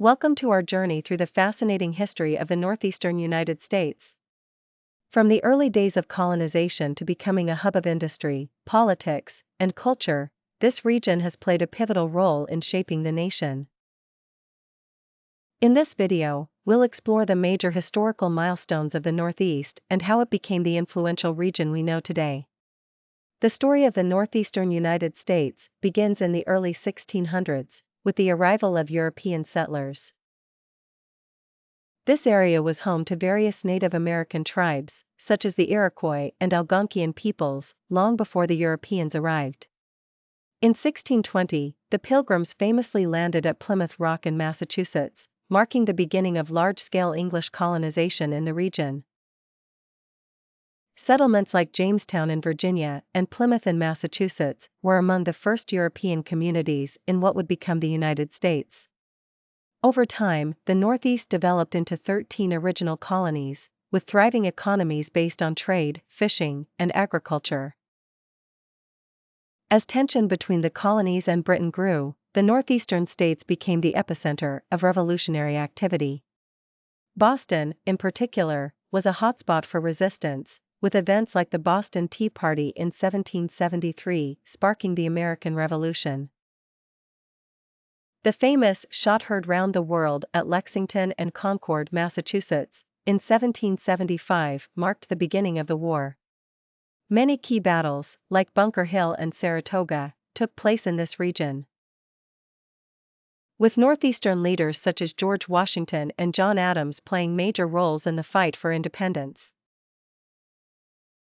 Welcome to our journey through the fascinating history of the Northeastern United States. From the early days of colonization to becoming a hub of industry, politics, and culture, this region has played a pivotal role in shaping the nation. In this video, we'll explore the major historical milestones of the Northeast and how it became the influential region we know today. The story of the Northeastern United States begins in the early 1600s, with the arrival of European settlers. This area was home to various Native American tribes, such as the Iroquois and Algonquian peoples, long before the Europeans arrived. In 1620, the Pilgrims famously landed at Plymouth Rock in Massachusetts, marking the beginning of large-scale English colonization in the region. Settlements like Jamestown in Virginia and Plymouth in Massachusetts were among the first European communities in what would become the United States. Over time, the Northeast developed into 13 original colonies, with thriving economies based on trade, fishing, and agriculture. As tension between the colonies and Britain grew, the northeastern states became the epicenter of revolutionary activity. Boston, in particular, was a hotspot for resistance, with events like the Boston Tea Party in 1773 sparking the American Revolution. The famous shot heard round the world at Lexington and Concord, Massachusetts, in 1775 marked the beginning of the war. Many key battles, like Bunker Hill and Saratoga, took place in this region, with Northeastern leaders such as George Washington and John Adams playing major roles in the fight for independence.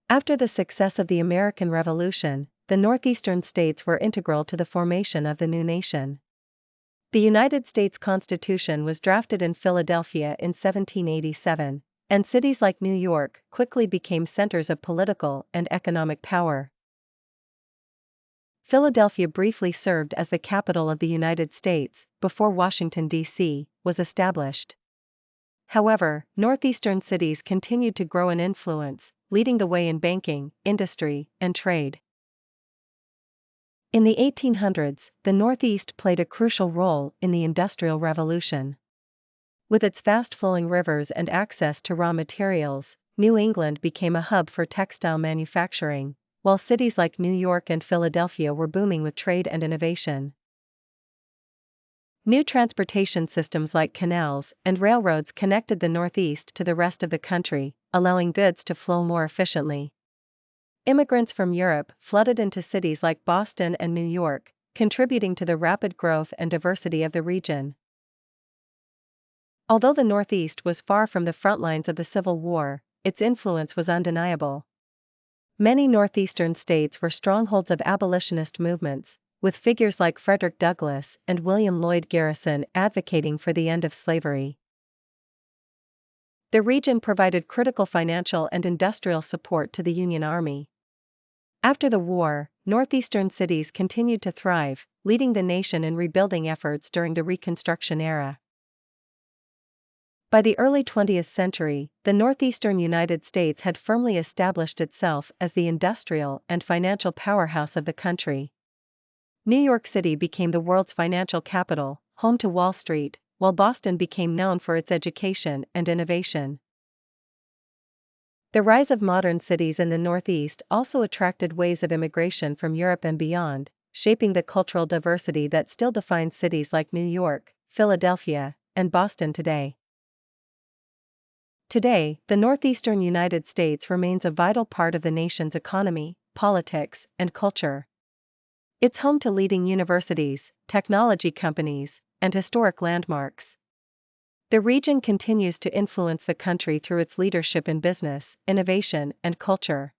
After the success of the American Revolution, the Northeastern states were integral to the formation of the new nation. The United States Constitution was drafted in Philadelphia in 1787, and cities like New York quickly became centers of political and economic power. Philadelphia briefly served as the capital of the United States before Washington, D.C., was established. However, northeastern cities continued to grow in influence, leading the way in banking, industry, and trade. In the 1800s, the Northeast played a crucial role in the Industrial Revolution. With its fast-flowing rivers and access to raw materials, New England became a hub for textile manufacturing, while cities like New York and Philadelphia were booming with trade and innovation. New transportation systems like canals and railroads connected the Northeast to the rest of the country, allowing goods to flow more efficiently. Immigrants from Europe flooded into cities like Boston and New York, contributing to the rapid growth and diversity of the region. Although the Northeast was far from the front lines of the Civil War, its influence was undeniable. Many northeastern states were strongholds of abolitionist movements, with figures like Frederick Douglass and William Lloyd Garrison advocating for the end of slavery. The region provided critical financial and industrial support to the Union Army. After the war, northeastern cities continued to thrive, leading the nation in rebuilding efforts during the Reconstruction era. By the early 20th century, the northeastern United States had firmly established itself as the industrial and financial powerhouse of the country. New York City became the world's financial capital, home to Wall Street, while Boston became known for its education and innovation. The rise of modern cities in the Northeast also attracted waves of immigration from Europe and beyond, shaping the cultural diversity that still defines cities like New York, Philadelphia, and Boston today. Today, the Northeastern United States remains a vital part of the nation's economy, politics, and culture. It's home to leading universities, technology companies, and historic landmarks. The region continues to influence the country through its leadership in business, innovation, and culture.